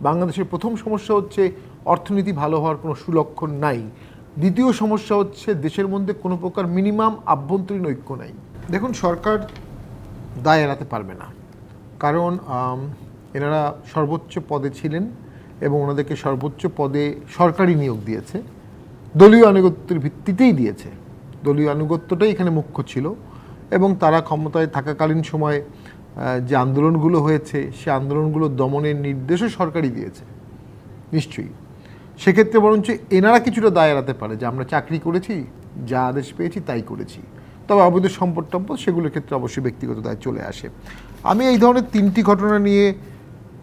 বাংলাদেশের প্রথম সমস্যা হচ্ছে অর্থনীতি ভালো হওয়ার কোনো সুলক্ষণ নাই। দ্বিতীয় সমস্যা হচ্ছে দেশের মধ্যে কোনো প্রকার মিনিমাম আভ্যন্তরীণ ঐক্য নাই। দেখুন, সরকার দায় এড়াতে পারবে না, কারণ এনারা সর্বোচ্চ পদে ছিলেন এবং ওনাদেরকে সর্বোচ্চ পদে সরকারি নিয়োগ দিয়েছে, দলীয় আনুগত্যের ভিত্তিতেই দিয়েছে। দলীয় আনুগত্যটাই এখানে মুখ্য ছিল এবং তারা ক্ষমতায় থাকাকালীন সময় যে আন্দোলনগুলো হয়েছে সে আন্দোলনগুলো দমনের নির্দেশও সরকারই দিয়েছে নিশ্চয়ই। সেক্ষেত্রে বরঞ্চ এনারা কিছুটা দায় এড়াতে পারে যে আমরা চাকরি করেছি, যা আদেশ পেয়েছি তাই করেছি। তবে অবৈধ সম্পদ সেগুলোর ক্ষেত্রে অবশ্যই ব্যক্তিগত দায় চলে আসে। আমি এই ধরনের তিনটি ঘটনা নিয়ে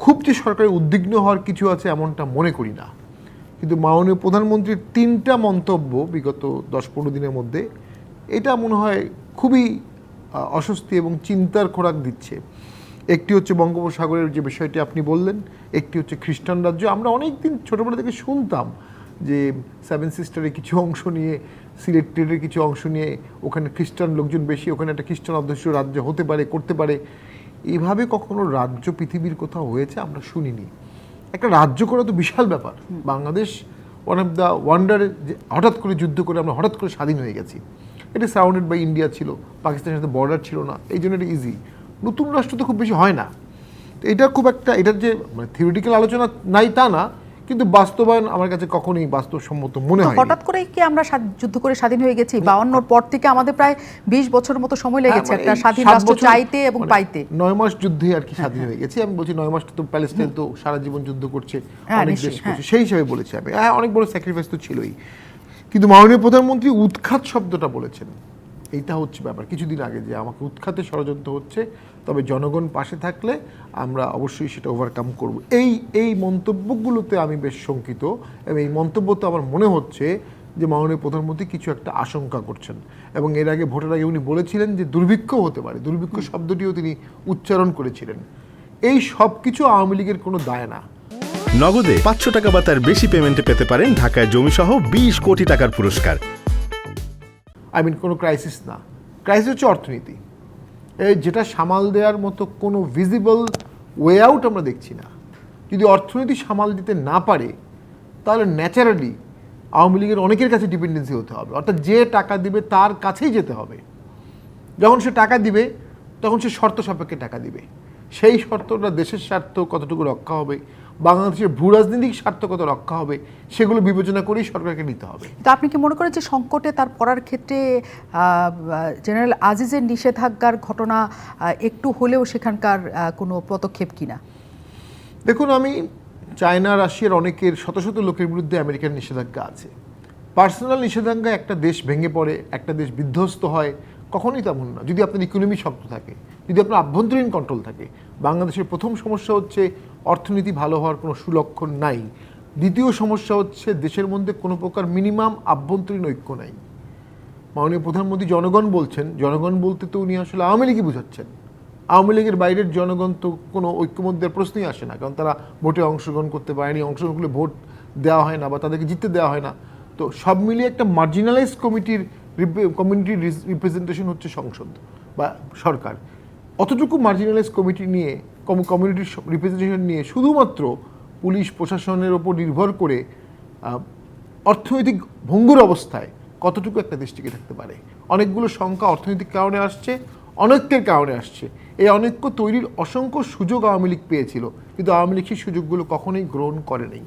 খুব যে সরকারের উদ্বিগ্ন হওয়ার কিছু আছে এমনটা মনে করি না, কিন্তু মাননীয় প্রধানমন্ত্রীর তিনটা মন্তব্য বিগত 10-15 দিনের মধ্যে এটা মনে হয় খুবই অস্বস্তি এবং চিন্তার খোরাক দিচ্ছে। একটি হচ্ছে বঙ্গোপসাগরের যে বিষয়টি আপনি বললেন, একটি হচ্ছে খ্রিস্টান রাজ্য। আমরা অনেক দিন ছোটোবেলা থেকে শুনতাম যে 7 সিস্টারের কিছু অংশ নিয়ে, সিলেটের কিছু অংশ নিয়ে ওখানে খ্রিস্টান লোকজন বেশি, ওখানে একটা খ্রিস্টান অধ্যুষিত রাজ্য হতে পারে, করতে পারে। এভাবে কখনো রাজ্য পৃথিবীর কোথাও হয়েছে আমরা শুনিনি। একটা রাজ্য করা তো বিশাল ব্যাপার। Bangladesh one of the wonder, যে হঠাৎ করে যুদ্ধ করে আমরা হঠাৎ করে স্বাধীন হয়ে গেছি। এটা সারাউন্ডেড বাই ইন্ডিয়া ছিল, পাকিস্তানের সাথে বর্ডার ছিল না, এই জন্য এটা ইজি। নতুন রাষ্ট্র তো খুব বেশি হয় না। তো এটা খুব একটা, এটার যে মানে থিওরিটিক্যাল আলোচনা নাই তা না, কিন্তু বাস্তবায়ন আমার কাছে কখনোই বাস্তবসম্মত মনে হয়। হঠাৎ করে কি আমরা যুদ্ধ করে স্বাধীন হয়ে গেছি? 52 পর থেকে আমাদের প্রায় 20 বছরের মতো সময় লেগেছে একটা স্বাধীন রাষ্ট্র চাইতে এবং পাইতে। 9 মাস যুদ্ধে আর কি স্বাধীন হয়ে গেছি। আমি বলছি 9 মাস তো প্যালেস্টাইন তো সারা জীবন যুদ্ধ করছে, অনেক দেশ করছে, সেই হিসাবে বলেছি আমি। অনেক বড় স্যাক্রিফাইস তো ছিলই। কিন্তু মাননীয় প্রধানমন্ত্রী উৎখাত শব্দটা বলেছেন, এইটা হচ্ছে ব্যাপার কিছুদিন আগে, যে আমাকে উৎখাতে ষড়যন্ত্র হচ্ছে, তবে জনগণ পাশে থাকলে আমরা অবশ্যই সেটা ওভারকাম করব। এই মন্তব্যগুলোতে আমি বেশ শঙ্কিত এবং এই মন্তব্যতে আমার মনে হচ্ছে যে মাননীয় প্রধানমন্ত্রী কিছু একটা আশঙ্কা করছেন। এবং এর আগে, ভোটের আগে উনি বলেছিলেন যে দুর্ভিক্ষ হতে পারে, দুর্ভিক্ষ শব্দটিও তিনি উচ্চারণ করেছিলেন। এই সব কিছু আওয়ামী লীগের কোনো দায় না। নগদে 500 টাকা বা তার বেশি পেমেন্টে পেতে পারেন ঢাকায় জমিসহ 20 কোটি টাকার পুরস্কার। কোনো ক্রাইসিস না, ক্রাইসিস হচ্ছে অর্থনীতি, যেটা সামাল দেওয়ার মতো কোনো ভিজিবল ওয়ে আউট আমরা দেখছি না। যদি অর্থনীতি সামাল দিতে না পারে তাহলে ন্যাচারালি আওয়ামী লীগের অনেকের কাছে ডিপেন্ডেন্সি হতে হবে, অর্থাৎ যে টাকা দিবে তার কাছেই যেতে হবে। যখন সে টাকা দিবে তখন সে শর্ত সাপেক্ষে টাকা দিবে। সেই শর্তটা দেশের স্বার্থ কতটুকু রক্ষা হবে, বাংলাদেশের ভূ রাজনৈতিক স্বার্থ কত রক্ষা হবে, সেগুলো বিবেচনা করেই সরকারকে নিতে হবে। তো আপনি কি মনে করেন যে সংকটে তার পড়ার ক্ষেত্রে জেনারেল আজিজের নিষেধাজ্ঞার ঘটনা একটু হলেও সেখানকার কোনো পদক্ষেপ কিনা? দেখুন, আমি চায়না, রাশিয়ার অনেকের শত শত লোকের বিরুদ্ধে আমেরিকার নিষেধাজ্ঞা আছে। পার্সোনাল নিষেধাজ্ঞা একটা দেশ ভেঙে পড়ে, একটা দেশ বিধ্বস্ত হয়, কখনোই তেমন না। যদি আপনার ইকোনমি শক্ত থাকে, যদি আপনার আভ্যন্তরীণ কন্ট্রোল থাকে। বাংলাদেশের প্রথম সমস্যা হচ্ছে অর্থনীতি ভালো হওয়ার কোনো সুলক্ষণ নাই। দ্বিতীয় সমস্যা হচ্ছে দেশের মধ্যে কোনো প্রকার মিনিমাম আভ্যন্তরীণ ঐক্য নাই। মাননীয় প্রধানমন্ত্রী জনগণ বলছেন, জনগণ বলতে তো উনি আসলে আওয়ামী লীগই বোঝাচ্ছেন। আওয়ামী লীগের বাইরের জনগণ তো কোনো ঐক্যমধ্যের প্রশ্নই আসে না, কারণ তারা ভোটে অংশগ্রহণ করতে পারেনি, অংশগ্রহণ করলে ভোট দেওয়া হয় না বা তাদেরকে জিততে দেওয়া হয় না। তো সব মিলিয়ে একটা মার্জিনালাইজ কমিউনিটির রিপ্রেজেন্টেশন হচ্ছে সংসদ বা সরকার। অতটুকু মার্জিনালাইজ কমিউনিটির রিপ্রেজেন্টেশন নিয়ে শুধুমাত্র পুলিশ প্রশাসনের ওপর নির্ভর করে অর্থনৈতিক ভঙ্গুর অবস্থায় কতটুকু একটা দেশ টিকে থাকতে পারে? অনেকগুলো সংখ্যা অর্থনৈতিক কারণে আসছে, অনৈক্যের কারণে আসছে। এই অনৈক্য তৈরির অসংখ্য সুযোগ আওয়ামী লীগ পেয়েছিল, কিন্তু আওয়ামী লীগ সেই সুযোগগুলো কখনোই গ্রহণ করেনি।